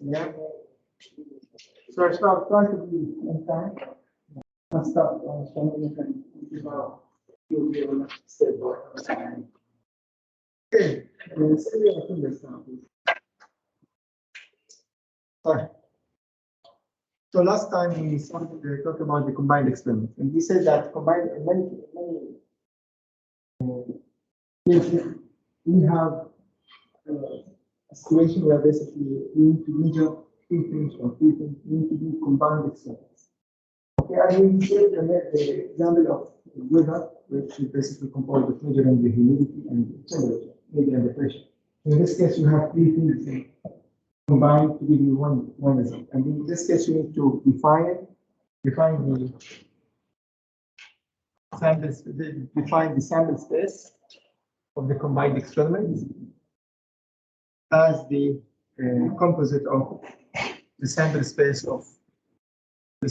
Yeah. So I start trying to be in time. And start something you can you'll be able to stay by. Okay. Let's see what I think this now, please. Sorry. So last time we started to talk about the combined experiment, and we said that combined in many cases we have a situation where basically we need to measure three things or three things. We need to do combined experiments. Okay, and we gave the example of weather, which is basically composed of measuring the humidity and the temperature, maybe and the pressure. In this case, you have three things combined to give you one result. And in this case, you need to define the sample space of the combined experiment as the composite of the sample space of the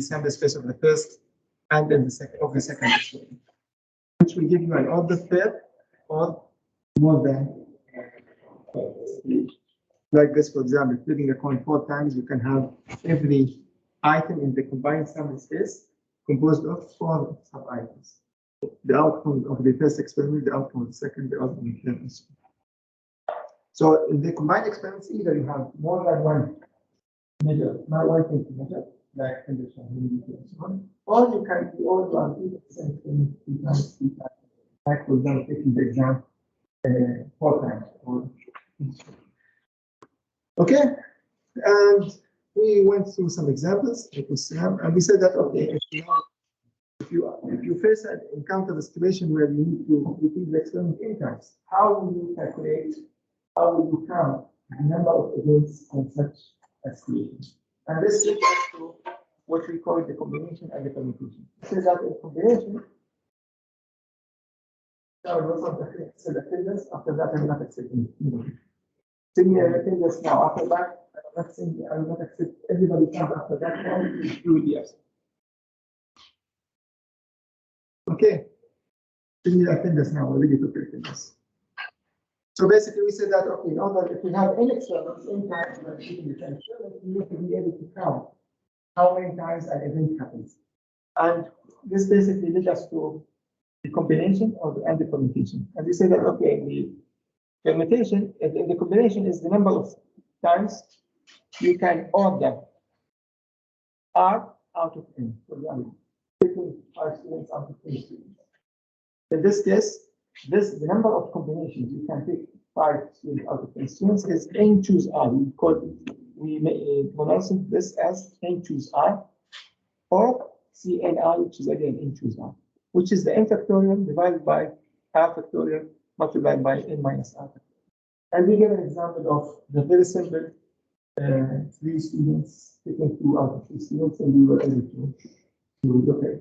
sample space of the first and then the second experiment, which will give you an order pair or more than like this. For example, flipping a coin 4 times, you can have every item in the combined sample space composed of 4 sub-items. The outcome of the first experiment, the outcome of the second, the outcome of the third experiment. So in the combined experiments, either you have more than one measure, not one thing to measure, like temperature, humidity, and so on, or you can do all one either the same thing 3 times, 3 times. Like for example, taking the exam 4 times. Okay, and we went through some examples. It was and we said that okay, if you face and encounter the situation where you need to repeat the experiment 10 times, how will you calculate? How will you count the number of events on such a situation? And this leads us to what we call the combination and the permutation. So that in combination, after that I'm not accepting. Similarly, I think just now after that, I will not accept everybody comes after that point, you will be absent. Okay. Similarly, I think just now we're ready to take this. So basically, we said that okay, in order if we have n experiments, n times we are repeating the same experiment, we need to be able to count how many times an event happens. And this basically leads us to the combination and the permutation. And we say that okay, the permutation, the combination is the number of times you can order R out of n. For example, taking 5 students out of 10 students. In this case, the number of combinations you can take 5 students out of 10 students is n choose R. We pronounce this as n choose R, or CNR, which is again n choose R, which is the n factorial divided by R factorial multiplied by n minus R factorial. And we give an example of the very simple 3 students taking 2 out of 3 students, and we were able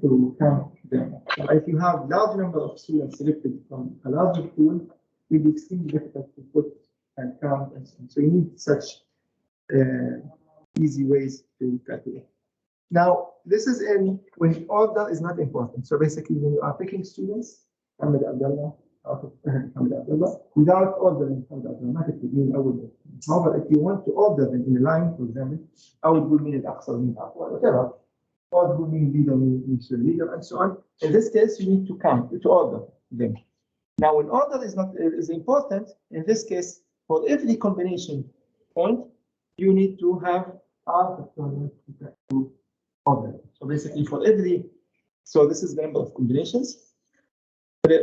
to count them. If you have large number of students selected from a larger pool, it will be extremely difficult to put and count and so on. So you need such easy ways to calculate. Now, this is when order is not important. So basically, when you are picking students, Hamid Abdullah, without ordering Hamid automatically, I would. However, if you want to order them in a line, for example, I would mean it Aqsar, whatever. Or mean leader, leader, and so on. In this case, you need to count to order them. Now, when order is important, in this case, for every combination point, you need to have R factorial to order. So basically, so this is the number of combinations.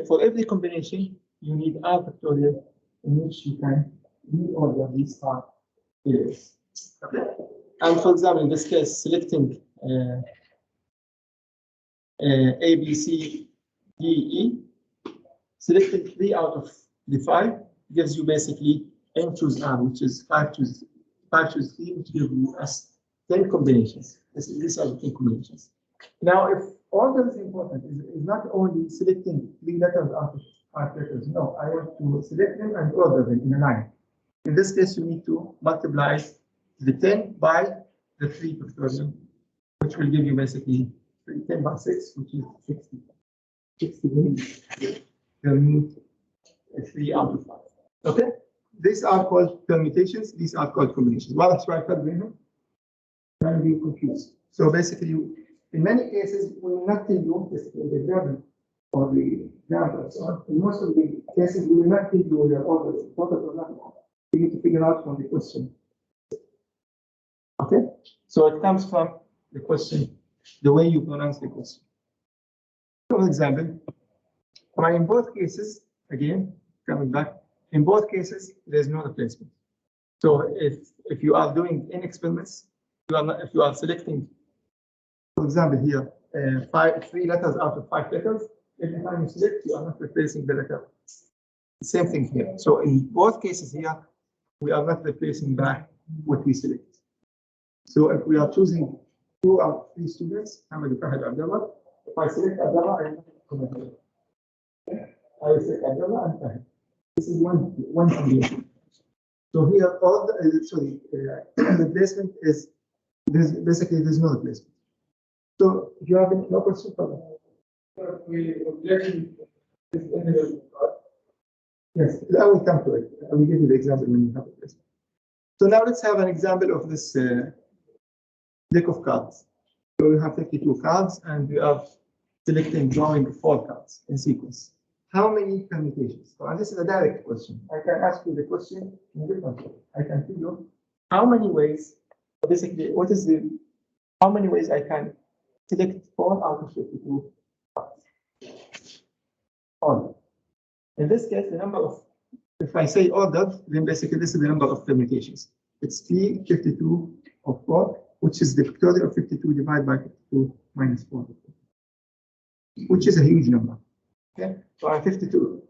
For every combination, you need R factorial in which you can reorder these R areas. Okay. And for example, in this case, selecting A, B, C, D, E, selecting 3 out of the 5 gives you basically n choose R, which is 5 choose 3, which gives you us 10 combinations. These are the 10 combinations. Now, if order is important, is not only selecting 3 letters out of 5 letters. No, I want to select them and order them in a line. In this case, you need to multiply the 10 by the 3 factorial, which will give you basically 10 by 6, which is 60. 60 means you need 3 out of 5. Okay? these are called permutations, these are called combinations. Well, that's right, can be confused. So basically, in many cases, we will not tell you this in the example or the example. So in most of the cases, we will not tell you the order, or not. You need to figure out from the question. Okay, so it comes from the question, the way you pronounce the question. For example, in both cases, again, coming back, in both cases, there's no replacement. So if you are doing n experiments, if you are selecting, for example, here, 3 letters out of 5 letters, every time you select, you are not replacing the letter. Same thing here. So in both cases here, we are not replacing by what we select. So if we are choosing 2 out of 3 students, if I select Abdullah, I select Abdullah and Fahid. This is one combination. So here, all the replacement is basically there's no replacement. So if you have no question for that. Yes, I will come to it. I will give you the example when you have it. So now let's have an example of this deck of cards. So we have 52 cards and we are drawing 4 cards in sequence. How many permutations? So this is a direct question. I can ask you the question in different way. I can tell you how many ways, basically, how many ways I can select 4 out of 52 cards. Order. In this case, the number of, if I say ordered, then basically this is the number of permutations. It's 52 of 4, which is the factorial of 52 divided by 52 minus 4, which is a huge number. Okay, so 52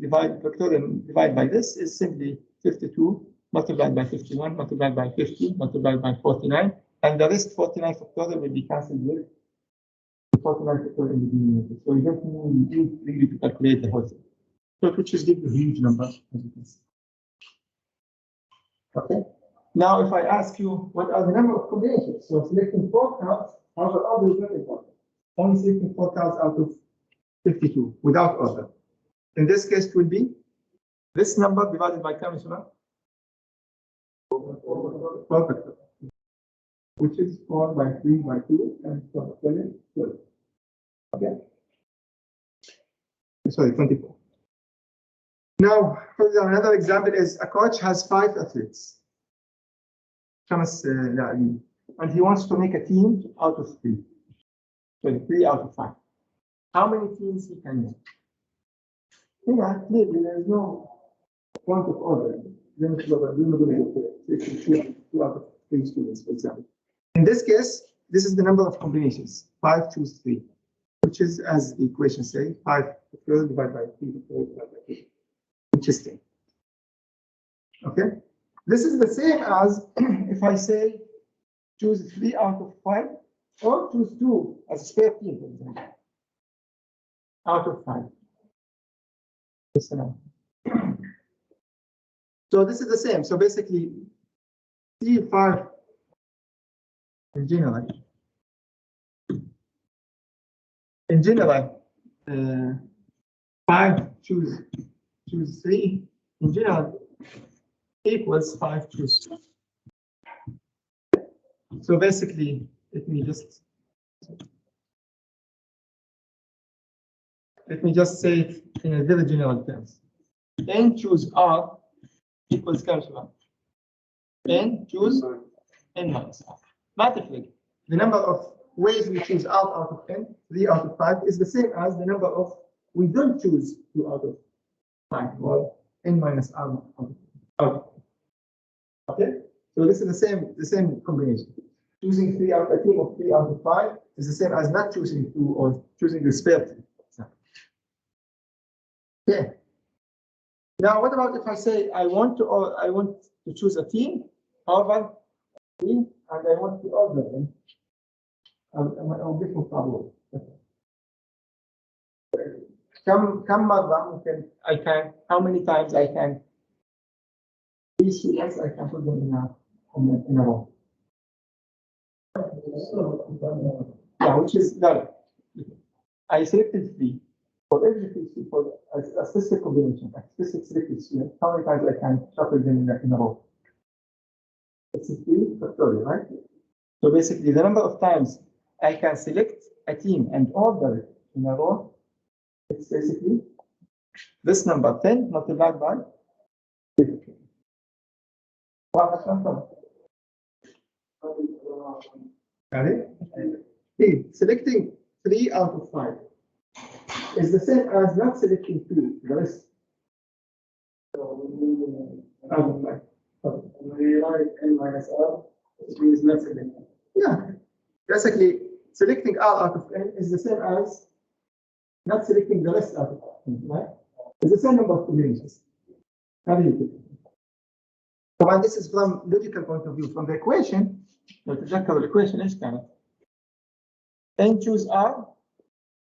divided by this is simply 52 multiplied by 51 multiplied by 50 multiplied by 49, and the rest 49 factorial will be cancelled with the 49 factorial in the denominator. So you don't need really to calculate the whole thing. So which is gives a huge number, as you can see. Okay. Now, if I ask you what are the number of combinations, so selecting 4 cards, however, order is not important. Only selecting 4 cards out of 52 without order. In this case, it will be this number divided by how much? 4, which is 4 by 3 by 2 and 12. Okay. Sorry, 24. Now, for example, another example is a coach has 5 athletes. And he wants to make a team out of 3. So 3 out of 5. How many teams he can make? Here, clearly, there is no point of order. Then we're going to get 2 out of 3 students, for example. In this case, this is the number of combinations. 5 choose 3, which is, as the equation says, 5 divided by 3 divided by 3, which is 10. Okay? This is the same as if I say choose 3 out of 5 or choose 2 as a spare team, for example, out of 5. So this is the same. So basically, C5 in general. In general, 5 choose 3. In general, equals 5 choose 2. So basically, let me just say it in a very general terms. N choose R equals N choose N minus R. Mathematically, the number of ways we choose out of N, 3 out of 5, is the same as the number of we don't choose 2 out of 5, or N minus R out of 5. Okay, so this is the same combination. Choosing a team of 3 out of 5 is the same as not choosing 2 or choosing the spare team. Okay. Now, what about if I say I want to choose a team, however, and I want to order them? I'll give you a problem. How many times I can? These students I can put them in a row. Yeah, which is no. I selected 3. For every for a specific combination, a specific selected student, how many times I can shuffle them in a row? It's 3 factorial, right? So basically, the number of times I can select a team and order it in a row, it's basically this number 10 multiplied by 50. Selecting 3 out of 5 is the same as not selecting 2, the rest. So out of 5. We write n minus r, which means not selecting. Yeah, basically, selecting r out of n is the same as not selecting the rest out of n, right? It's the same number of combinations. How do you do it? So this is from logical point of view. From the equation, the equation is kind of n choose r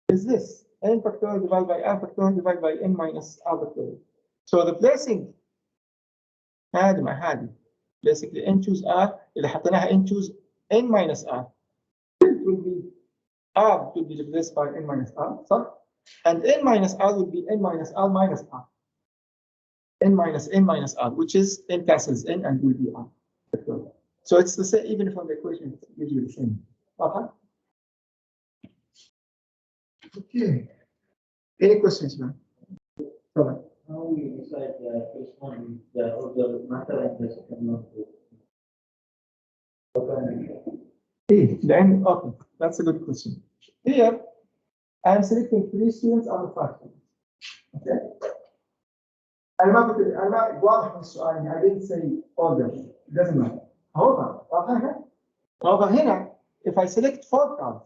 is this n factorial divided by r factorial divided by n minus r factorial. So replacing هذه مع هذه basically n choose r إذا حطيناها n choose n minus r it will be r will be replaced by n minus r صح? And n minus r will be n minus r minus r. N minus r, which is n cancels n and will be r. So it's the same, even from the equation, it gives you the same. Okay. Any questions, man? How we decide the first one, the order matter and the second one? Then, okay, that's a good question. Here, I'm selecting 3 students out of 5 students. Okay. I'm not واضح من السؤال. I didn't say order. It doesn't matter. However, here, if I select 4 cards,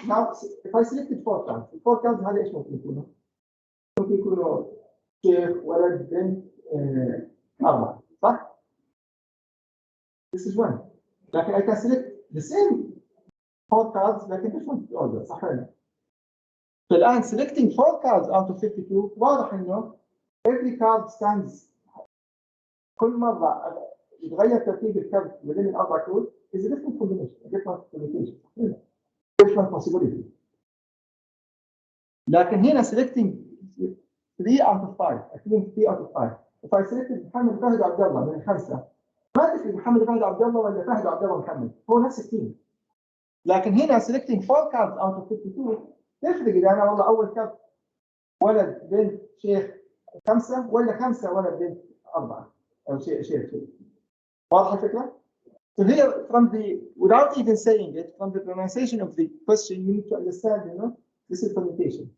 now if I selected 4 cards, 4 cards هذا ايش ممكن يكونوا؟ ممكن يكونوا شيخ ولد بنت 4 صح؟ This is one. لكن I can select the same 4 cards لكن different order صح ولا لا؟ فالآن selecting 4 cards out of 52 واضح انه every card stands كل مرة يتغير ترتيب الكارت within الأربع كود is a different combination, a different combination, different possibility. لكن هنا selecting 3 out of 5, actually 3 out of 5. If I selected محمد فهد عبد الله من الخمسة ما تفرق محمد فهد عبد الله ولا فهد عبد الله محمد هو نفس التيم. لكن هنا selecting 4 cards out of 52 تفرق إذا أنا والله أول كارت ولد بنت شيخ 5 ولا 5 ولد بنت 4 أو شيء. واضح الفكرة؟ So here, from the, without even saying it, from the pronunciation of the question, you need to understand, this is permutation.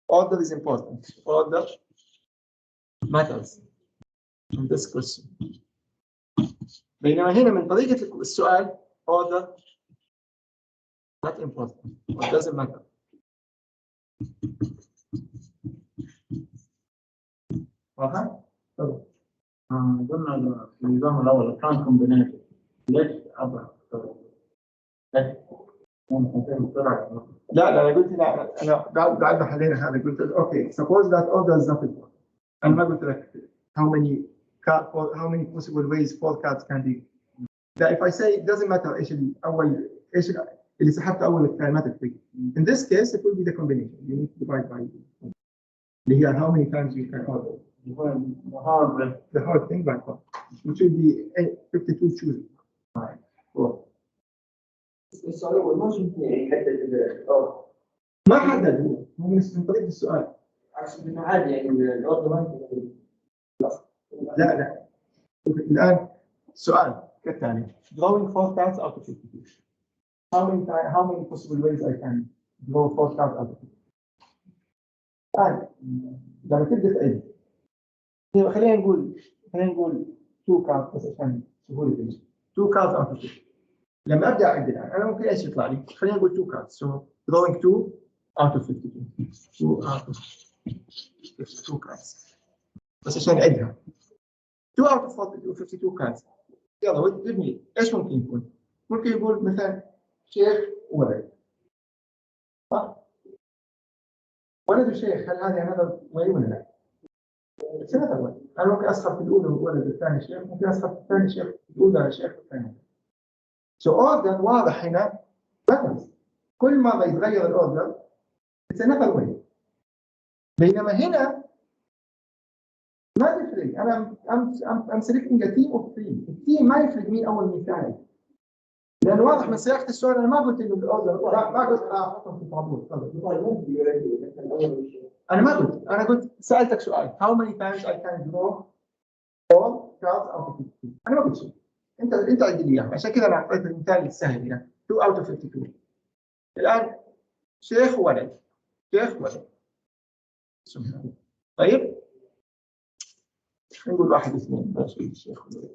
Order is important. Order matters in this question. بينما هنا من طريقة السؤال, order not important. It doesn't matter. واضح؟ طبعا. قلنا النظام الأول كان كومبينيشن ليش أبغى لا أنا قلت لا أنا بعد ما حلينا هذا قلت أوكي suppose that order is not important أنا ما قلت لك how many possible ways 4 cards can be لا if I say it doesn't matter إيش الأول إيش اللي سحبت أول الثاني ما تفرق in this case it will be the combination you need to divide by اللي هي how many times you can order the whole thing by 4 which will be 52 choosing. السؤال هو ما شفنا يحدد ما حدد هو من طريقة السؤال. أقصد إنه عادي يعني الأوردر ما لا الآن السؤال كالتالي drawing 4 cards out of 52 how many possible ways I can draw 4 cards out of 52 الآن لما تبدأ تعد خلينا نقول 2 cards بس عشان سهولة 2 cards out of 50 لما ابدا اعد الان انا ممكن ايش يطلع لي؟ خلينا نقول 2 cards so drawing 2 out of 52 2 out of 52 cards بس عشان اعدها 2 out of 52 cards يلا ودني ايش ممكن يكون؟ ممكن يقول مثلا شيخ وولد صح؟ ولد وشيخ هل هذه هذا وين ولا لا؟ أنا ممكن أسحب في الأولى والولد الثاني شيخ ممكن أسحب في الثاني شيخ الأولى شيخ الثاني. So order واضح هنا مثلا كل ما يتغير الأوردر It's another way. بينما هنا ما تفرق. أنا I'm selecting a team of 3. التيم ما يفرق مين أول مين ثاني. لأن واضح من صياغة السؤال أنا ما قلت إنه الأوردر ما قلت أحطهم في الطابور. أنا ما قلت. أنا قلت سألتك سؤال. How many times I can draw all cards out of 52. أنا ما قلت شيء. أنت عندي إياه. عشان كذا أنا أعطيت المثال السهل هنا. 2 out of 52. الآن شيخ ولد. شيخ ولد. طيب نقول 1 2 بس الشيخ ولد.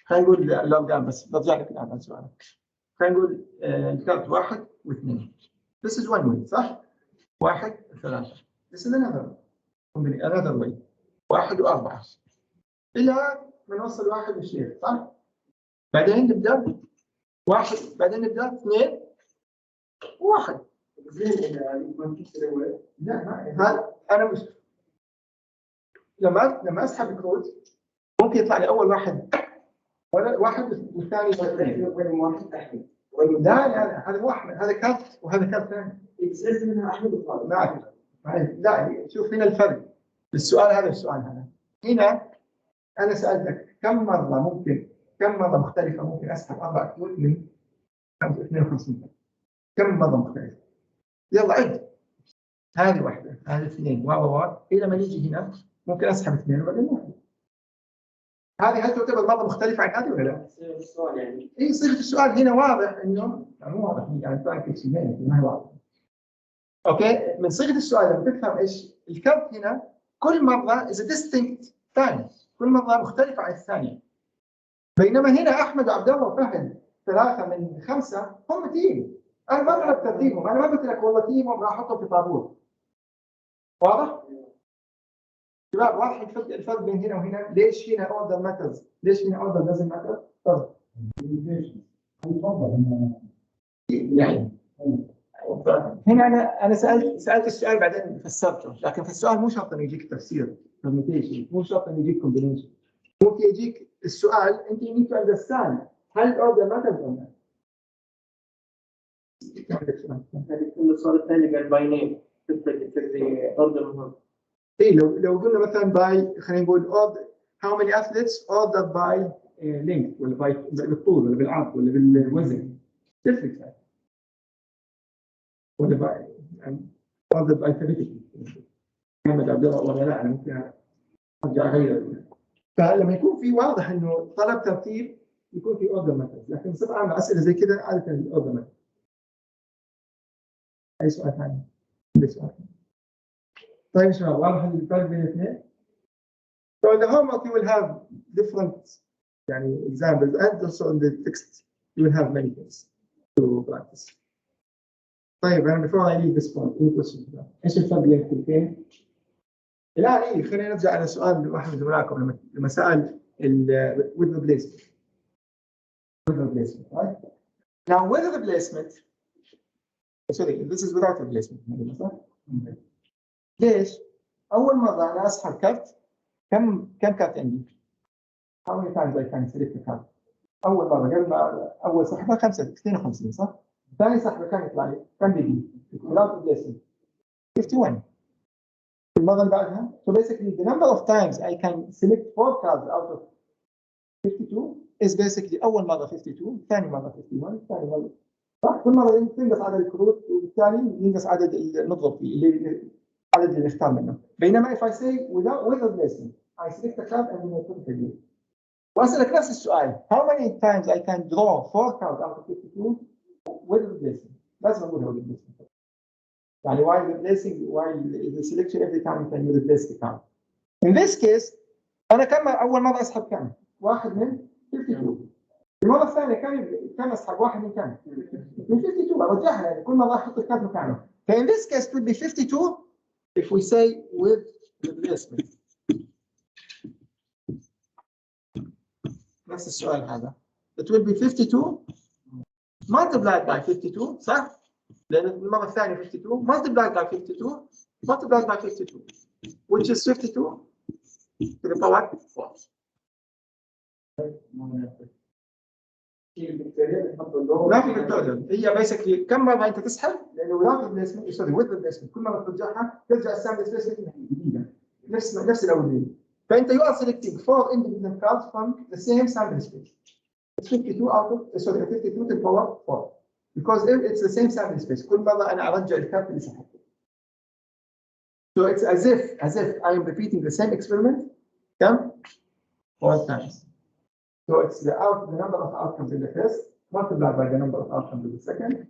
خلينا نقول الأرقام بس برجع لك الآن على سؤالك. خلينا نقول الكارت 1 و2. This is one way صح؟ 1 3. This is another way. 1 و4 إلى ما نوصل 1 والشيخ صح؟ بعدين نبدأ 1 بعدين نبدأ 2 و1. زين لا هذا أنا مش لما أسحب الكروت ممكن يطلع لي أول واحد والثاني واحد أحمد. لا هذا مو أحمد هذا كارت وهذا كارت ثاني. يصير منها أحمد وطالب. لا شوف هنا الفرق. السؤال هذا والسؤال هذا. هنا أنا سألتك كم مرة مختلفة ممكن أسحب 4 كروت من 52. كم مرة مختلفة؟ يلا عد. هذه واحدة هذه 2 إلى ما نيجي هنا ممكن أسحب 2 وبعدين 1. هذه هل تعتبر مرة مختلفة عن هذه ولا لا؟ السؤال يعني. إيه صيغة السؤال هنا واضح إنه مو واضح يعني فاكر شيء ما هي واضح. أوكي من صيغة السؤال لما تفهم إيش الكارت هنا كل مرة is a distinct ثاني كل مرة مختلفة عن الثانية. بينما هنا أحمد وعبد الله وفهد 3 من 5 هم تيم. أنا ما طلبت ترتيبهم. أنا ما قلت لك والله تيمهم راح أحطهم في طابور. واضح؟ شباب واضح الفرق بين هنا وهنا. ليش هنا order matters؟ ليش هنا order doesn't matter؟ طب يعني هنا أنا سألت السؤال بعدين فسرته لكن في السؤال مو شرط إنه يجيك تفسير permutation مو شرط إنه يجيك combination. ممكن يجيك السؤال أنت you need to understand هل order matters ولا لا؟ هذه كل الصورة الثانية قال by name تفرق order مهم. إيه لو قلنا مثلا باي خلينا نقول how many athletes ordered by length ولا بالطول ولا بالعرض ولا بالوزن تفرق ولا باي ordered by alphabetically محمد عبد الله ولا لا أنا ممكن أرجع أغير. فلما يكون في واضح إنه طلب ترتيب يكون في order matters لكن بصفة عامة أسئلة زي كذا عادة order matters. أي سؤال ثاني؟ أي سؤال ثاني؟ طيب شباب واضح الفرق بين الاثنين. So in the homework you will have different يعني examples and also in the text you will have many things to practice. طيب and before I leave this point any questions؟ ايش الفرق بين الاثنين؟ الآن خلينا نرجع على سؤال واحد من زملائكم لما سأل with replacement. With replacement, right? Now with replacement sorry this is without replacement. ليش؟ أول مرة أنا أسحب كارت كم كارت عندي؟ How many times I can select a card؟ أول مرة قبل ما أول سحبة 52 صح؟ ثاني سحبة كم يطلع لي؟ كم بيجي؟ without replacement 51. المرة اللي بعدها so basically the number of times I can select 4 cards out of 52 is basically أول مرة 52 ثاني مرة 51 ثاني مرة صح؟ كل مرة تنقص عدد الكروت وبالتالي ينقص عدد المضرب فيه اللي عدد اللي نختار منه. بينما if I say with replacement I select a card and then I put it again. وأسألك نفس السؤال how many times I can draw 4 cards out of 52 with replacement لازم أقولها with replacement. يعني while the selection every time you can replace the card. In this case أنا أول مرة أسحب كم؟ 1 من 52. المرة الثانية كم أسحب 1 من كم؟ من 52 أرجعها يعني كل مرة أحط الكارت مكانه. In this case it would be 52 if we say with replacement. نفس السؤال هذا. It will be 52 multiplied by 52 صح؟ لأن المرة الثانية 52 multiplied by 52 multiplied by 52 which is 52 to the power 4. لا في فيكتوريال، هي بيسكلي كم مره انت تسحب لانه وياوت ريبليسمنت سوري وذ ريبليسمنت كل مره ترجعها ترجع السامبل سبيس جديده نفس الاوليه. فانت you are selecting 4 independent cards from the same sample space. It's 52 out of sorry 52 to the power 4 because it's the same sample space. كل مره انا ارجع الكارت اللي سحبته. So it's as if I am repeating the same experiment كم 4 times. So it's the number of outcomes in the first multiplied by the number of outcomes in the second.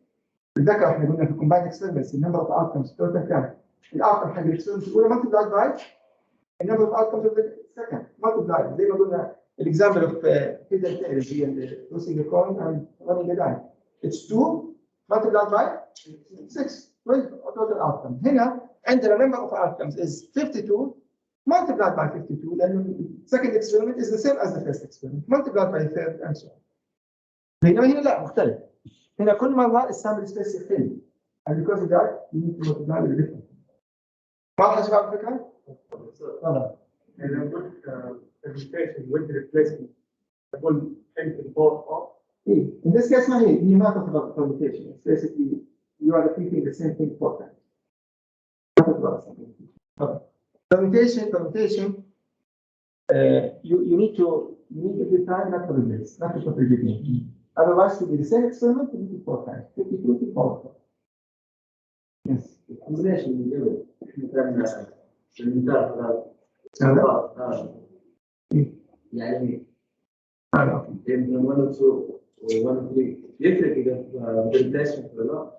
تذكر احنا قلنا في combined experiments the number of outcomes total كم؟ الاوتكم حق الاكسبيرمنت الاولى multiplied by the number of outcomes of the second multiplied زي ما قلنا الاكزامبل اوف كده اللي هي tossing a coin and running a die. It's 2 multiplied by 6 12 total outcomes. هنا عندنا number of outcomes is 52 multiplied by 52 لأنه the second experiment is the same as the first experiment multiplied by the third and so on. بينما هنا لا مختلف. هنا كل مرة السامبل سبيس يختلف. And because of that you need to multiply with the difference. واضحة يا شباب الفكرة؟ تفضل. إذا قلت presentation with replacement أقول into the board of. In this case ما هي ما تعتبر permutation. It's basically you are repeating the same thing 4 times. ما تعتبر تفضل. Permutation. You need every time not to replace, not to put repeating. Otherwise, to be the same experiment, you need to 4 times. 52 to 4. Yes. combination مثلا المثال يعني من 1 و 2 و 1 و 3 يفرق اذا بالريبليسمنت ولا لا؟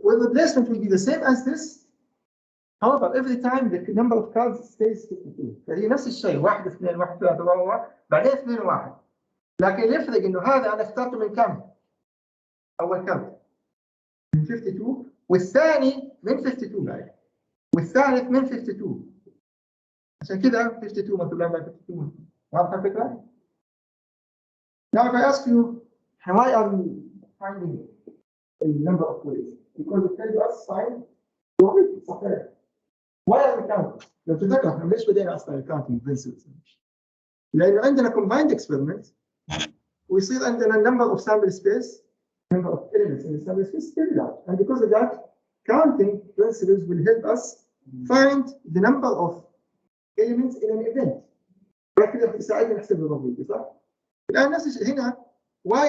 Well, the replacement will be the same as this. However, every time the number of cards stays 52. فهي نفس الشيء 1 2 1 3 4 بعدين 2 1. لكن يفرق انه هذا انا اخترته من كم؟ اول كم؟ من 52 والثاني من 52 بعد. والثالث من 52. عشان كده 52 multiplied by 52. واضحة الفكرة؟ Now if I ask you why are we finding a number of ways? Because it tells us find probability صحيح. Why are we counting? لو تذكر احنا ليش بدينا اصلا counting principles؟ لانه عندنا combined experiment ويصير عندنا number of sample space, number of elements in the sample space figured out. And because of that, counting principles will help us find the number of elements in an event. فكده يساعدنا نحسب الرابط صح؟ الآن نفس الشيء هنا why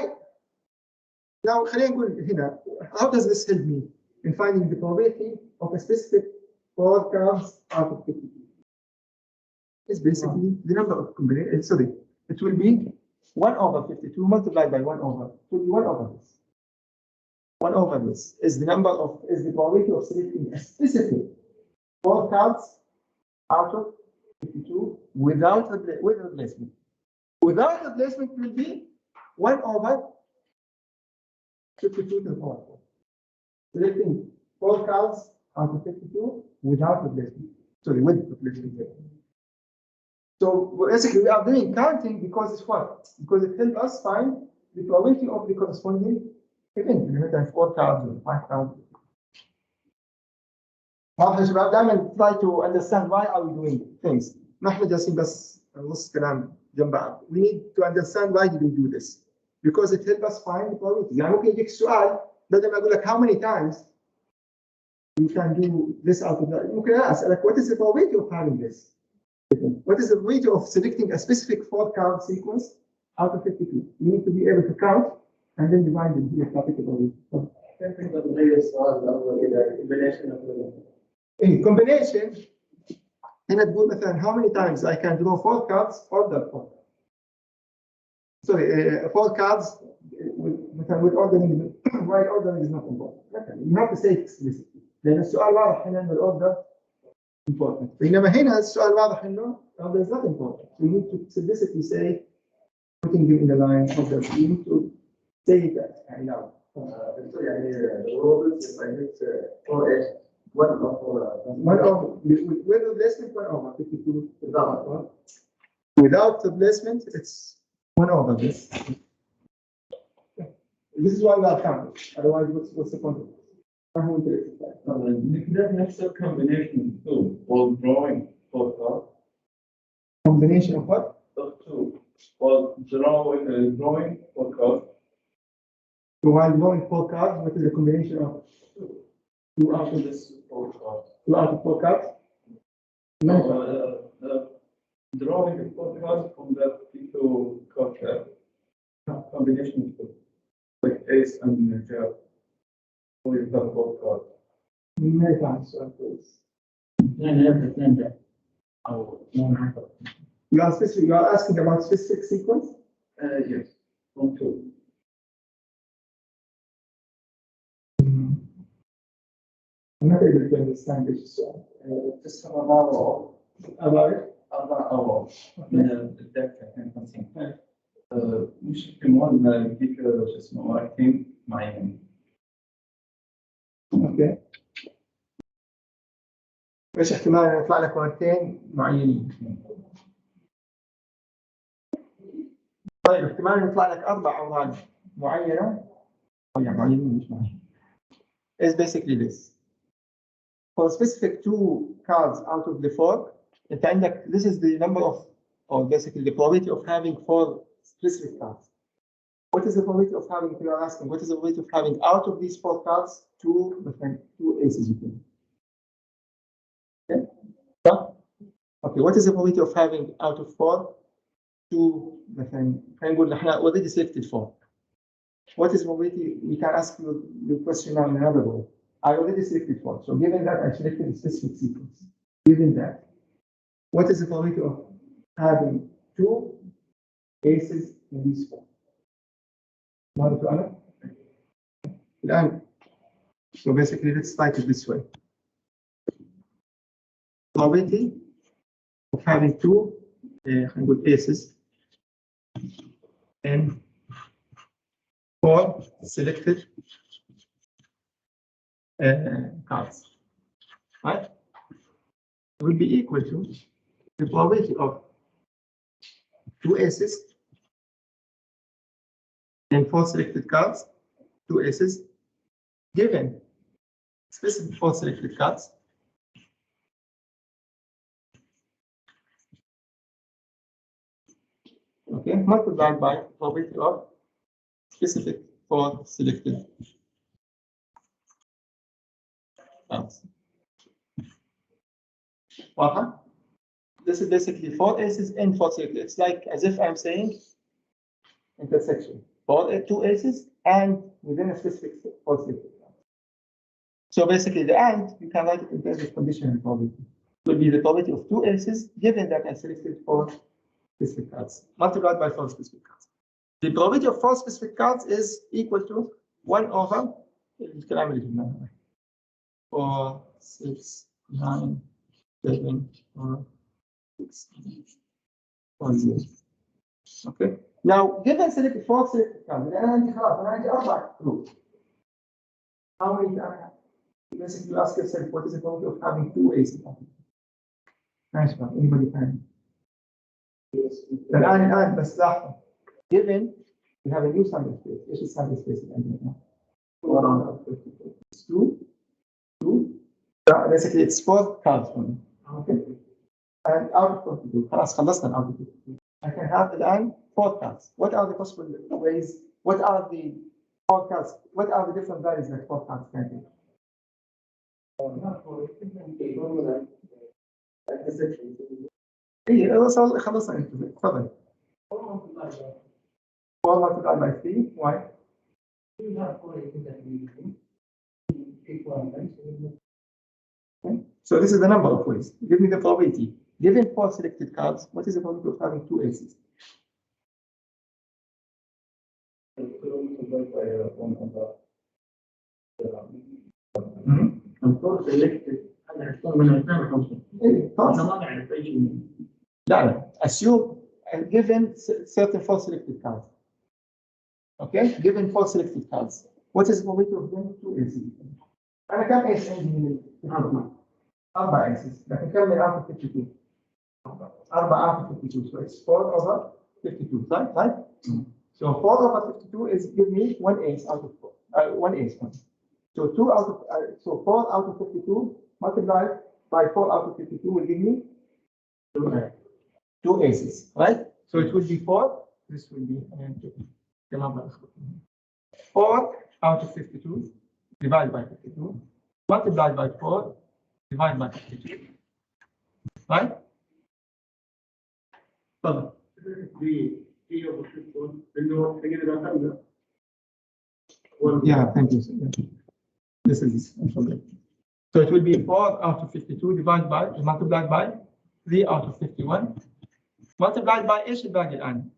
now خلينا نقول هنا how does this help me in finding the probability of a specific 4 cards out of 52? It's basically the number of combinations. Sorry, it will be 1 over 52 multiplied by 1 over. It will be 1 over this. 1 over this is the probability of selecting a specific 4 cards out of 52 without replacement. Without replacement will be 1 over 52 to the power 4. Selecting 4 cards out of 52 without replacement. Sorry, with replacement. So basically we are doing counting because it's what? Because it helps us find the probability of the corresponding event. مثلا 4 cards or 5 cards. واضح يا شباب؟ دائما try to understand why are we doing things. ما احنا جالسين بس نص كلام جنب بعض. We need to understand why did we do this. Because it helps us find the probability. يعني ممكن يجيك سؤال بدل ما اقول لك how many times you can do this out of that. ممكن أنا أسألك what is the probability of having this? What is the probability of selecting a specific 4 card sequence out of 52? You need to be able to count and then divide it here probability. In combination هنا تقول مثلا how many times I can draw 4 cards order 4. Sorry, 4 cards with ordering while ordering is not important. You have to say it explicitly. لأن السؤال واضح هنا إن الأوردر important. بينما هنا السؤال واضح إنه order is not important. So you need to explicitly say putting them in the line order. You need to say it يعني loud. يعني الروبوت يعني 4 1 over with replacement 1 over 52 without replacement it's 1 over this. This is why we are counting. Otherwise, what's the point of this? That makes a combination too, or drawing 4 cards. Combination of what? Of 2. Well, drawing for code. So while drawing 4 cards, what is the combination of 2 out of This for code. 2 out of 4 cards? Drawing a forecast from that into code combination of like ace and jail. So you have both cards. Many times, so please. You are specific, you are asking about specific sequence? Yes, from two. I'm not able to understand this. Just about About it? أو من الذاكرة كان خمسين. مش كمان نديك شو اسمه وقتين معين. اوكي. ايش احتمال يطلع لك وقتين معينين؟ طيب احتمال يطلع لك 4 أوراق معينة أو يعني معينين مش معين. Is basically this. For specific 2 cards out of the 4, أنت عندك this is the number of or basically the probability of having 4 specific cards. What is the probability of having, if you are asking, what is the probability of having out of these 4 cards 2 aces you can? Okay. So, okay, what is the probability of having out of 4 2 مثلا خلينا نقول احنا already selected 4. What is the probability? We can ask you the question now in another way. I already selected 4. So given that I selected a specific sequence, given that, what is the probability of having 2 aces in these 4? Want to Anna? So basically, let's write it this way. Probability of having 2 aces and 4 selected cards, right? Will be equal to the probability of 2 aces and 4 selected cards, 2 aces, given specific 4 selected cards, okay, multiplied by probability of specific 4 selected cards. This is basically 4 aces and 4 selected. It's like as if I'm saying intersection. 2 aces and within a specific 4 selected cards. So basically the and, you can write it in terms of conditional probability. It will be the probability of 2 aces given that I selected 4 specific cards, multiplied by 4 specific cards. The probability of 4 specific cards is equal to 1 over 4, 6, 9, 7, 6, 4, 0. Okay. Now, given selected 4 selected cards, then I have group. How many times? Basically, you ask yourself, what is the probability of having 2 aces? Nice one. Anybody can? الآن بس لاحظوا. Given we have a new sample space. ايش السامبل سبيس اللي عندنا؟ 2. Basically it's 4 cards for me. Okay. And out of 42. خلاص خلصنا out of 42. I can have الآن 4 cards. What are the possible ways? What are the 4 cards? What are the different values that 4 cards can take? ايه خلصنا انت تفضل. 4 multiplied by 3. Why? Okay. So this is the number of ways. Give me the probability. Given 4 selected cards, what is the probability of having 2 aces? لا assume given certain 4 selected cards. Okay, given 4 selected cards, what is the probability of them 2 aces? أنا كم ace عندي من 4 aces لكن كم من 52 4 52 so it's 4 over 52 right? So 4 over 52 is give me 1 ace out of 4 1 ace so 2 out of so 4 out of 52 multiplied by 4 out of 52 will give me 2 aces, right? So it will be 4. This will be 4 out of 52 divided by 52 multiplied by 4 divided by 52. Right? طبعا. Yeah, thank you. This is so it will be 4 out of 52 divided by multiplied by 3 out of 51 multiplied by ايش الباقي الان؟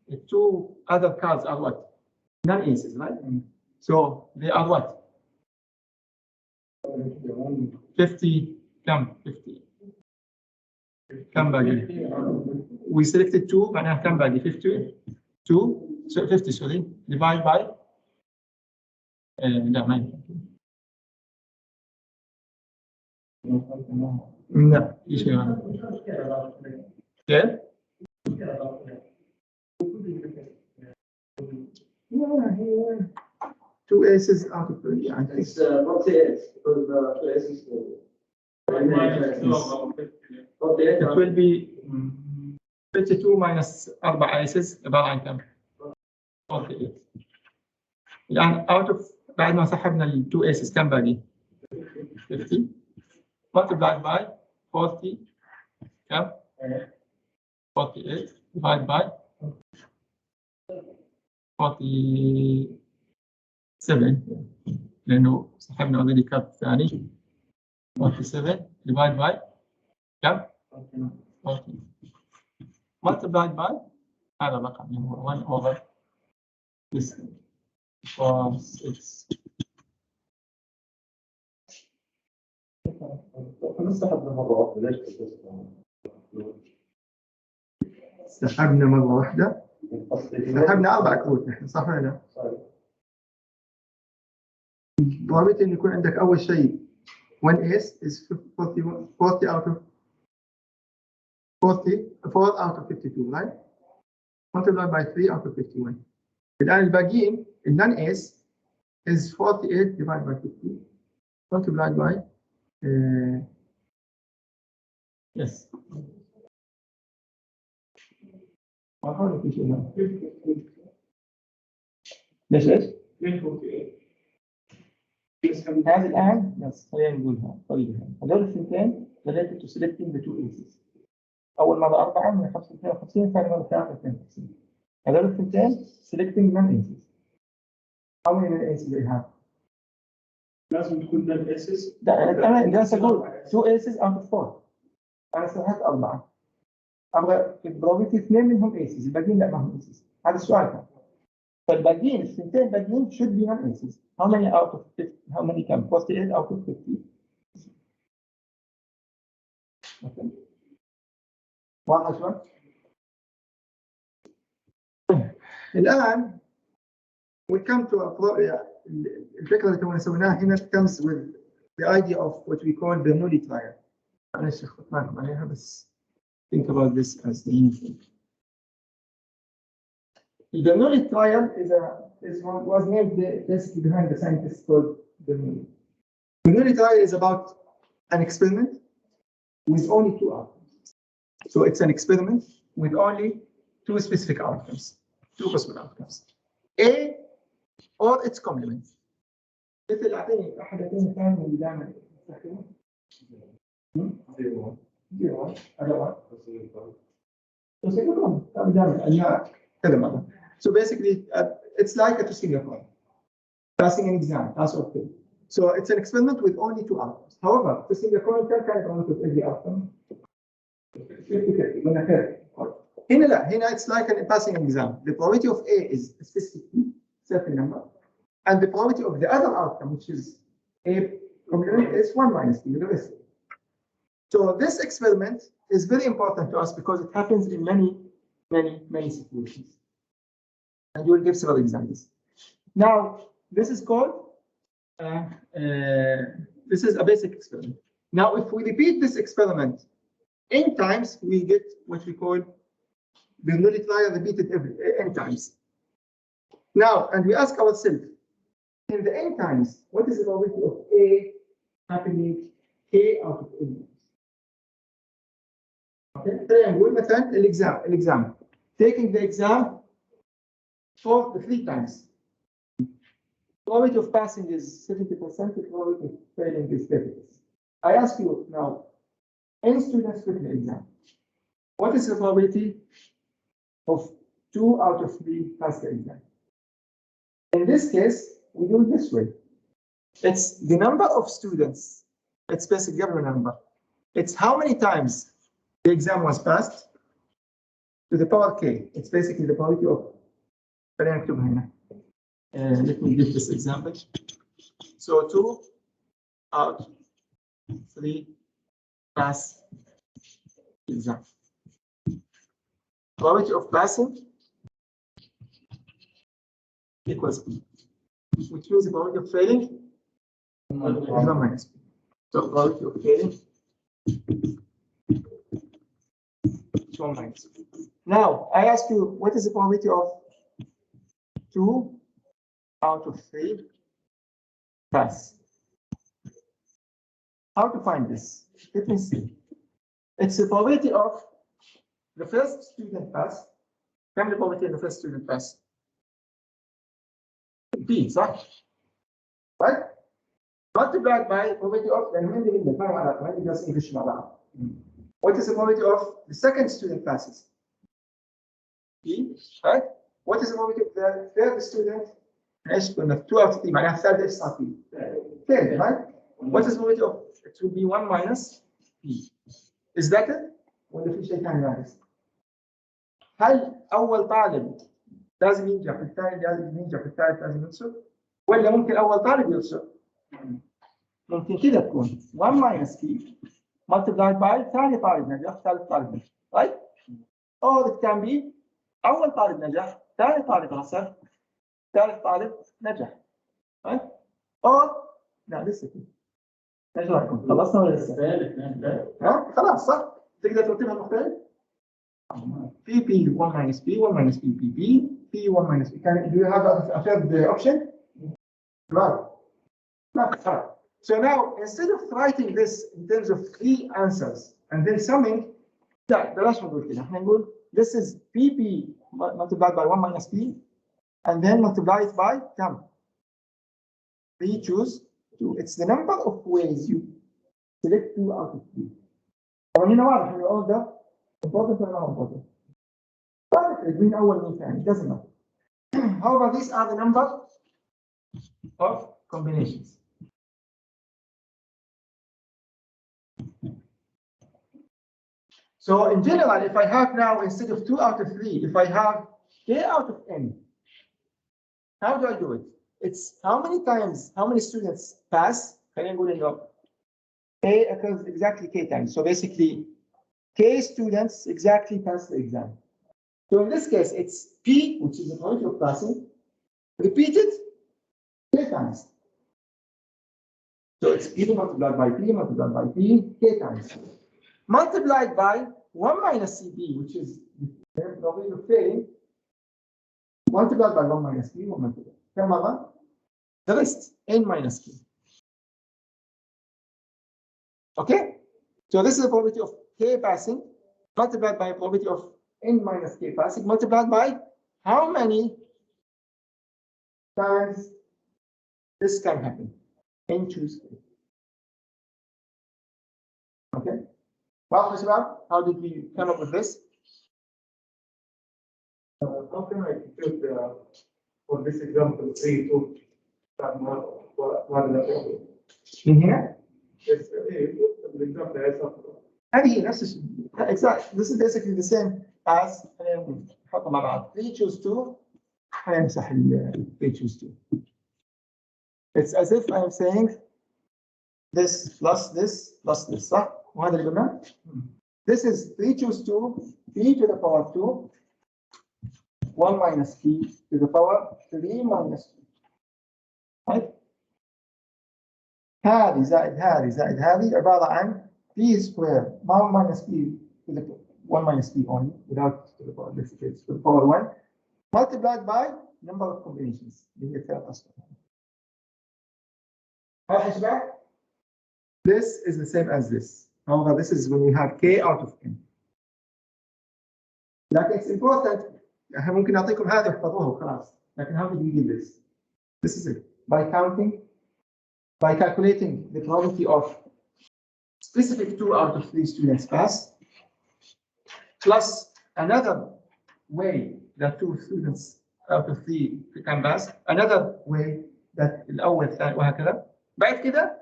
The two other cards are what? Non-aces, right? So they are what? 50. كم 50 كم باقي؟ We selected 2 معناها كم باقي؟ 52 50 sorry divide by لا ما ينفع لا ايش كيف؟ Yeah, here. 2 aces out of 3. I think. It's not ace because 2 aces. It will be 52 minus 4 aces عبارة عن كم؟ 48. الآن out of بعد ما سحبنا ال 2 aces كم باقي؟ 50 multiplied by 40 كم؟ 48 divided by 47 لأنه سحبنا already كاب ثاني 47 divided by كم؟ 40 multiplied by هذا الرقم اللي هو 1 over this 4 6 سحبنا مرة واحدة ليش؟ سحبنا مرة واحدة سحبنا 4 كروت نحن صح ولا لا؟ ضابط إن يكون عندك أول شيء 1 ace is 40 out of 4 out of 52 right? multiplied by 3 out of 51. الآن الباقيين non ace is 48 divided by 50 multiplied by yes. ليش ليش؟ هذه الآن بس خلينا نقولها طريقة هذول الثنتين related to selecting the 2 aces. أول مرة 4 من 52 ثاني مرة 53. هذول الثنتين selecting non aces. How many non aces do you have؟ لازم تكون non aces. لا أنا جالس أقول 2 aces out of 4. أنا سحبت 4. أبغى في probability 2 منهم aces الباقيين لا ما هم aces. هذا السؤال كان. فالباقيين الثنتين باقيين should be non aces. How many out of 50? How many can 48 out of 50? Okay. واضح شوي؟ الآن we come to الفكرة اللي كنا سويناها هنا comes with the idea of what we call the Bernoulli trial. معلش أخذت معكم عليها بس think about this as the main thing. The Bernoulli trial was named basically behind the scientist called Bernoulli. Bernoulli trial is about an experiment with only 2 outcomes. So it's an experiment with only 2 specific outcomes, 2 possible outcomes. A or its complement. مثل أعطيني أحد الثاني اللي دائما نستخدمه. 0 هذا 1. So basically, it's like a two-finger coin, passing an exam, pass or fail. So it's an experiment with only 2 outcomes. However, two-finger coin can kind of with every outcome. 50-50. هنا لا, هنا it's like an passing an exam. The probability of A is a specific certain number, and the probability of the other outcome, which is A complement, is 1 minus T, the rest. So this experiment is very important to us because it happens in many situations. And you will give several examples. Now, this is called, this is a basic experiment. Now, if we repeat this experiment n times, we get what we call Bernoulli trial repeated n times. Now, and we ask ourselves, in the n times, what is the probability of A happening K out of n? Okay, خلينا نقول مثلا الإكزام taking the exam for the 3 times. Probability of passing is 70%, the probability of failing is 30%. I ask you now, any students took the exam. What is the probability of 2 out of 3 pass the exam? In this case, we do it this way. It's the number of students. It's basically a number. It's how many times the exam was passed to the power k. It's basically the probability of. Let me give this example. So 2 out 3 pass exam. Probability of passing equals p, which means the probability of failing is 1 minus p. So probability of failing is 1 minus p. Now I ask you, what is the probability of 2 out of 3 pass? How to find this? Let me see. It's the probability of the first student pass. Come the probability of the first student pass. P, right? Multiplied by probability of what is the probability of the second student passes? P, right? What is the probability of the third student? 2 out of 3 معناها الثالث ايش صار فيه؟ 10, right? What is the probability of it will be 1 minus P. Is that it؟ ولا في شيء ثاني ناقص؟ هل أول طالب لازم ينجح الثاني لازم ينجح الثالث لازم يرسب؟ ولا ممكن أول طالب يرسب؟ ممكن كده تكون 1 minus P multiplied by ثاني طالب نجح ثالث طالب نجح، right? Or it can be أول طالب نجح ثاني طالب رسب ثالث طالب نجح، right? Or لا لسه كده. ايش رايكم؟ خلصنا ولا لسه؟ ها؟ خلاص صح؟ تقدر ترتبها مختلف؟ P 1 minus P 1 minus P P 1 minus P. Do you have a third option? Right. Right. So now instead of writing this in terms of 3 answers and then summing, لا بلاش نقول كده، احنا نقول this is PP multiplied by 1 minus P and then multiplied by كم؟ We choose 2. It's the number of ways you select 2 out of 3. طبعا هنا واضح ان all ده important or not important. But مين اول مين ثاني doesn't matter. However, these are the number of combinations. So in general, if I have now instead of 2 out of 3, if I have k out of n, how do I do it? It's how many times, how many students pass? خلينا نقول انه k occurs exactly k times. So basically, k students exactly pass the exam. So in this case, it's p, which is the probability of passing, repeated k times. So it's p multiplied by p multiplied by p k times. Multiplied by 1 minus CB, which is the probability of failing, multiplied by 1 minus P, 1 multiplied. The rest, n minus P. Okay? So this is the probability of K passing, multiplied by a probability of n minus K passing, multiplied by how many times this can happen? N choose K. Okay? Well, how did we come up with this? How can I compute for this example 3 2 In here? Yes, the example I saw. هذه نفس الشيء. Exactly. This is basically the same as نحطها مع بعض. 3 choose 2 هنمسح ال 3 choose 2. It's as if I'm saying this plus this plus this صح؟ وهذا اللي قلناه. This is 3 choose 2 p to the power 2 1 minus p to the power 3 minus 2. right? هذه زائد هذه زائد هذه عبارة عن p square 1 minus p to the 1 minus p only without to the power, let's say to the power 1 multiplied by number of combinations. اللي هي 3 أصلا. هذا يا شباب. This is the same as this. However, this is when we have k out of n. لكن it's important. احنا ممكن نعطيكم هذا احفظوه وخلاص. لكن how did we do this? This is it. By counting, by calculating the probability of specific 2 out of 3 students pass, plus another way that 2 students out of 3 can pass, another way that الأول الثاني وهكذا. بعد كده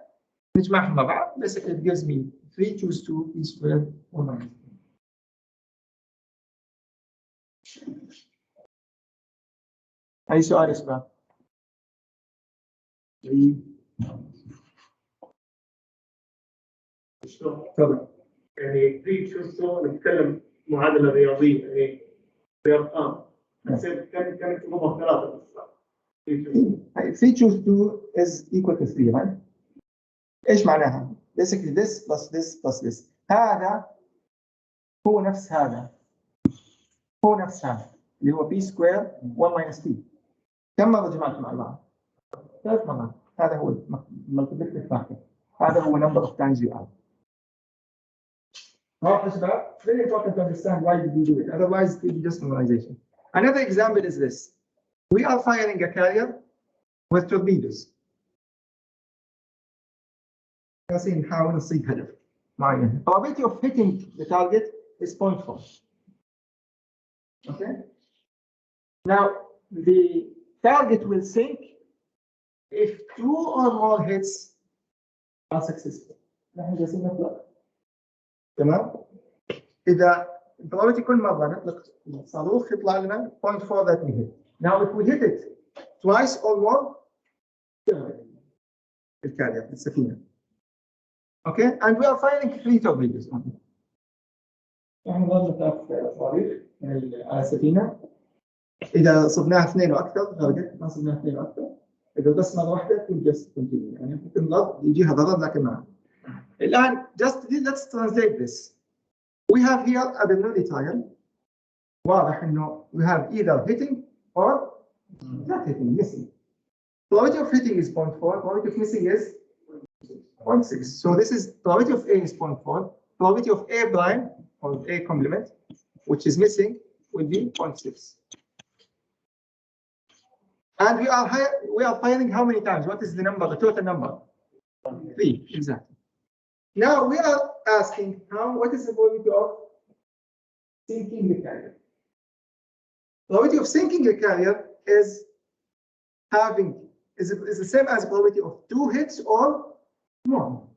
نجمعهم مع بعض. Basically it gives me 3 choose 2 p squared 1 minus 2. أي سؤال يا شباب؟ تفضل. يعني 3 choose 2 نتكلم معادله رياضيه يعني بارقام. كان تضربها 3 بس. 3 choose 2 is equal to 3 right؟ ايش معناها؟ Basically this plus this plus this. هذا هو نفس هذا. هو نفس هذا اللي هو p square 1 minus t. كم مرة جمعت مع بعض؟ 3 مرات. هذا هو multiplicative factor. هذا هو number of times you add. واضح يا شباب؟ Very important to understand why did we do it. Otherwise it will be just memorization. Another example is this. We are firing a carrier with torpedoes. نحاول نصيب هدف معين. Probability of hitting the target is 0.4. Okay. Now the target will sink if 2 or more hits are successful. نحن جالسين نطلق. تمام؟ إذا probability كل مرة نطلق صاروخ يطلع لنا 0.4 that we hit. Now if we hit it twice or more, الكارير السفينة. Okay, and we are firing 3 torpedoes only. نحن ضربنا 3 صواريخ على السفينة. إذا صبناها 2 وأكثر غرقت، ما صبناها 2 وأكثر. إذا بس مرة واحدة تكون just continue. يعني ممكن ضرب يجيها ضرر لكن ما. الآن let's translate this. We have here a Bernoulli tile. واضح إنه we have either hitting or not hitting, missing. Probability of hitting is 0.4. Probability of missing is 0.6. So this is probability of A is 0.4. Probability of A prime or A complement, which is missing, will be 0.6. And we are firing how many times? What is the number? The total number? 3, exactly. Now we are asking what is the probability of sinking the carrier? Probability of sinking the carrier is the same as probability of 2 hits or more.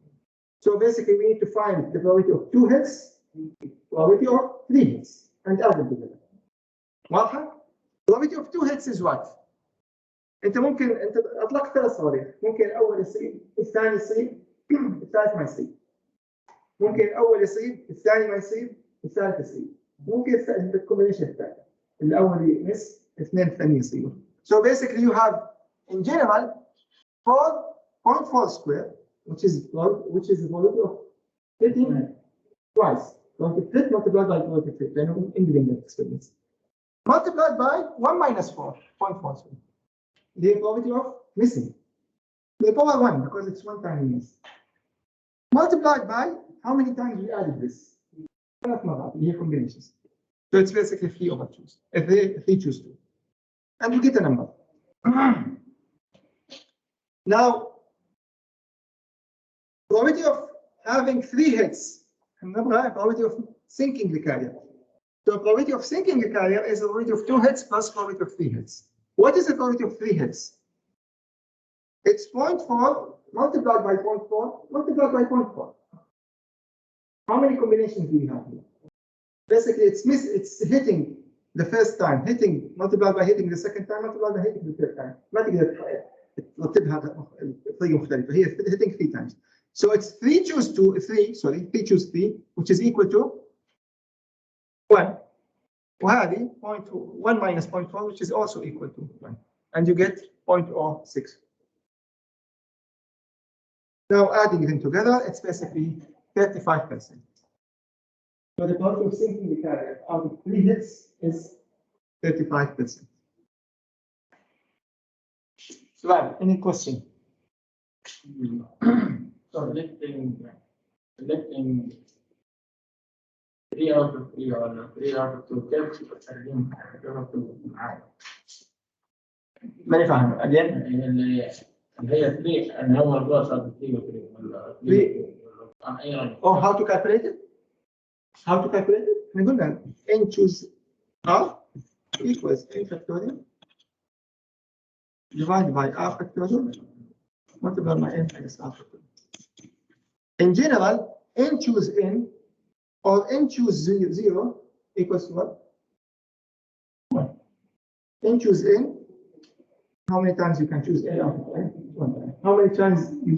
So basically we need to find the probability of 2 hits, probability of 3 hits, and add them together. واضحة؟ Probability of 2 hits is what? انت اطلقت 3 صواريخ، ممكن الاول يصيب، الثاني يصيب، الثالث ما يصيب. ممكن الاول يصيب، الثاني ما يصيب، الثالث يصيب. ممكن الكومبينيشن الثالث، الاول يمس، الاثنين الثانيين يصيبوا. So basically you have in general 4.4 square, which is the probability of hitting twice. Probability of hit multiplied by probability of hit, then independent experiments. Multiplied by 1 minus 4.4 square. The probability of missing. The power 1 because it's 1 time we miss. Multiplied by how many times we added this? 3 مرات اللي هي combinations. So it's basically 3 over 2. 3 choose 2. And you get a number. Now, probability of having 3 hits. Probability of sinking the carrier. So probability of sinking the carrier is the probability of 2 hits plus probability of 3 hits. What is the probability of 3 hits? It's 0.4 multiplied by 0.4 multiplied by 0.4. How many combinations do we have here? Basically, it's hitting the first time, hitting multiplied by hitting the second time, multiplied by hitting the third time. ما تقدر ترتبها بطريقة مختلفة. هي hitting 3 times. So it's 3 choose 3, which is equal to 1. وهذه 0.1 minus 0.4, which is also equal to 1. And you get 0.06. Now adding them together, it's basically 35%. So the probability of sinking the carrier out of 3 hits is 35%. So, any question? Selecting 3 out of 3 ولا 3 out of 2 كيف تستخدمها؟ كيف تكتب معاك؟ ماني فاهم again. اللي هي 3 اللي هو الباص 3 و3 ولا 3 Oh, how to calculate it? How to calculate it? احنا قلنا n choose r equals n factorial divided by r factorial multiplied by n minus r factorial. In general, n choose n or n choose 0 equals to what? 1. N choose n. How many times you can choose n out of n? 1 time. How many times you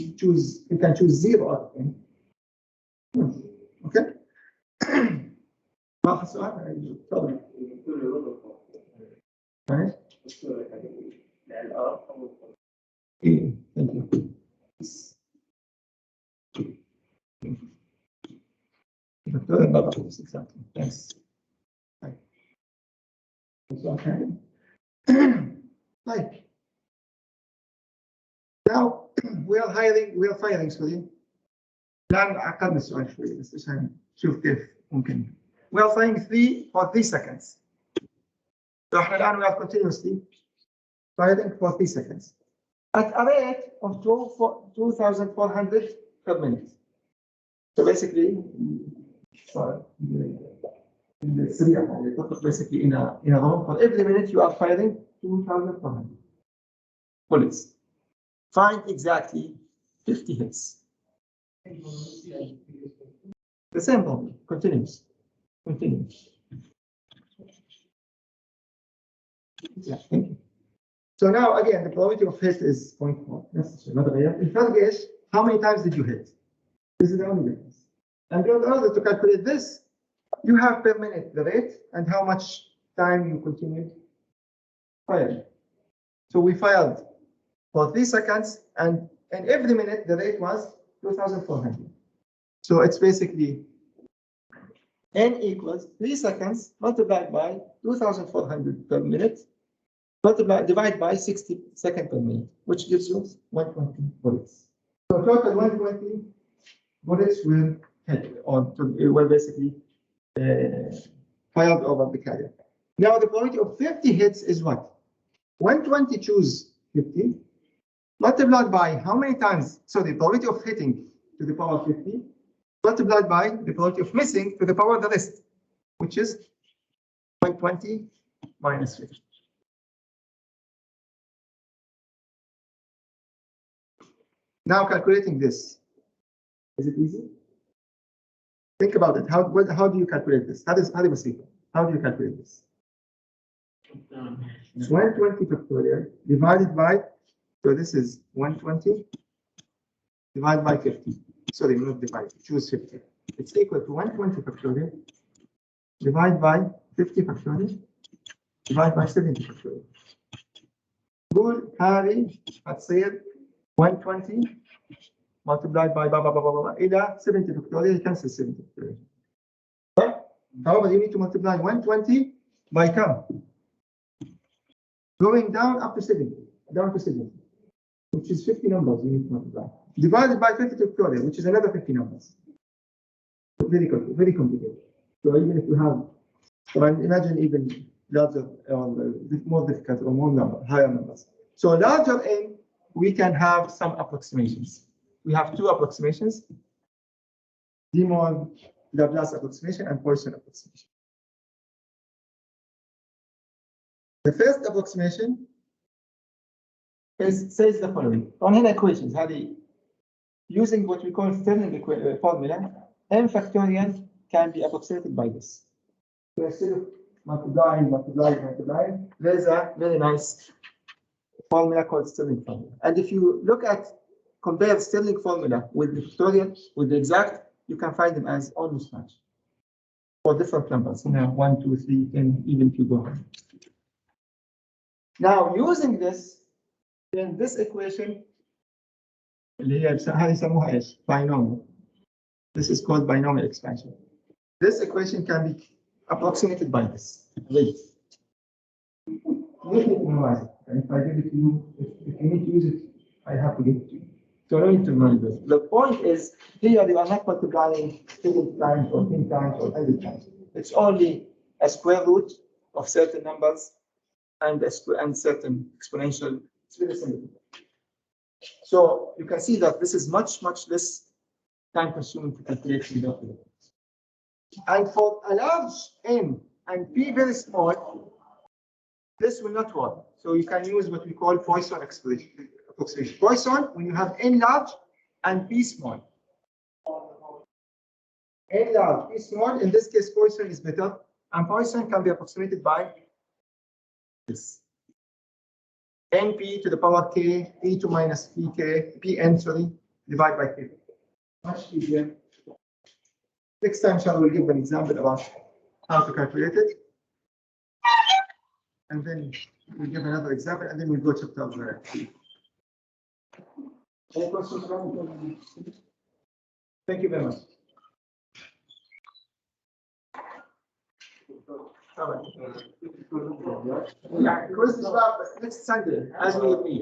can choose 0 out of n? 1. Okay? ما في سؤال؟ تفضل. ماشي؟ ايه thank you. Exactly. Thanks. Like now we are firing sorry. الآن عقدنا السؤال شوي بس عشان نشوف كيف ممكن. We are firing 3 for 3 seconds. فاحنا الآن we are continuously firing for 3 seconds at a rate of 2,400 per minute. So basically, basically in a room for every minute you are firing 2,400 bullets. Find exactly 50 hits. The same problem continues. Yeah, thank you. So now again, the probability of hit is 0.4. In fact, guess how many times did you hit? This is the only difference. And in order to calculate this, you have per minute the rate and how much time you continued firing. So we fired for 3 seconds, and every minute the rate was 2,400. So it's basically n equals 3 seconds multiplied by 2,400 per minute, divide by 60 seconds per minute, which gives you 120 bullets. So total 120 bullets will hit or will basically fired over the carrier. Now the probability of 50 hits is what? 120 choose 50 multiplied by how many times? So the probability of hitting to the power 50 multiplied by the probability of missing to the power of the rest, which is 120 minus 50. Now calculating this, is it easy? Think about it. How do you calculate this? How do you calculate this? 120 factorial divided by, so this is 120 divided by 50. Sorry, not divide, choose 50. It's equal to 120 factorial divided by 50 factorial divided by 70 factorial. قول هذه هتصير 120 multiplied by blah, blah, blah, blah, blah, إلى 70 factorial, you cancel 70 factorial. But, however, you need to multiply 120 by come? Going down up to 70, which is 50 numbers you need to multiply. Divided by 50 factorial, which is another 50 numbers. Very complicated. So even if you have, so imagine even larger or more difficult or more number, higher numbers. So larger n, we can have some approximations. We have 2 approximations: De Morgan Laplace approximation and Poisson approximation. The first approximation says the following. On here equations, using what we call Stirling formula, n factorial can be approximated by this. So instead of multiplying, there's a very nice formula called Stirling formula. And if you look at compare the Stirling formula with the factorial, with the exact, you can find them as almost match for different numbers. 1, 2, 3, 10, even if you go on. Now, using this, then this equation, binomial. This is called binomial expansion. This equation can be approximated by this. Wait. Let me memorize it. If I give it to you, if you need to use it, I have to give it to you. So no need to remember this. The point is, here you are not multiplying 7 times or 10 times or 100 times. It's only a square root of certain numbers and certain exponential. It's very simple. So you can see that this is much less time consuming to calculate the document. And for a large n and p very small, this will not work. So you can use what we call Poisson approximation. Poisson, when you have n large and p small. N large, p small, in this case, Poisson is better. And Poisson can be approximated by this. np to the power k, p to minus pk, pn, sorry, divided by k. Much easier. Next time, shall we give an example about how to calculate it? And then we'll give another example, and then we'll go to chapter 3. Any questions? Thank you very much. All right. Yeah, quiz is next Sunday, as we meet.